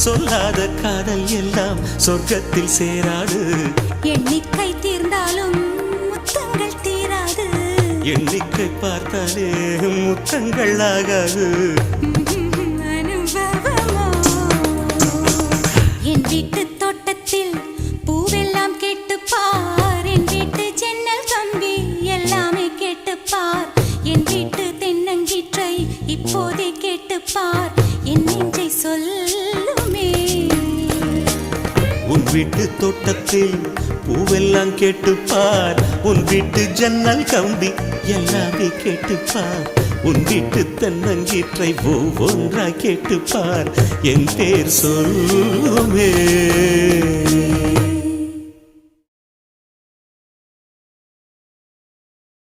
சொல்லாத காதல் எல்லாம் சொர்க்கத்தில் சேராது. எண்ணிக்கை தீர்ந்தாலும் முத்தங்கள் தீராது. எண்ணிக்கை பார்த்தாலே முத்தங்கள் ஆகாது. அனுபவமோ என் வீட்டு தோட்டத்தில் பூவெல்லாம் கேட்டுப்பார். என் வீட்டு ஜன்னல் கம்பி எல்லாமே கேட்டுப்பார். என் வீட்டு தென்னங்கீற்றை இப்போதே கேட்டுப்பார். என் நெஞ்சை சொல்லுமே. உன் வீட்டு தோட்டத்தில் பூவெல்லாம் கேட்டுப்பார். உன் வீட்டு ஜன்னல் கம்பி எல்லாமே கேட்டுப்பார். உன் வீட்டு தென்னங்கீற்றை ஒவ்வொன்றா கேட்டுப்பார். என் பேர் சொல்லுமே.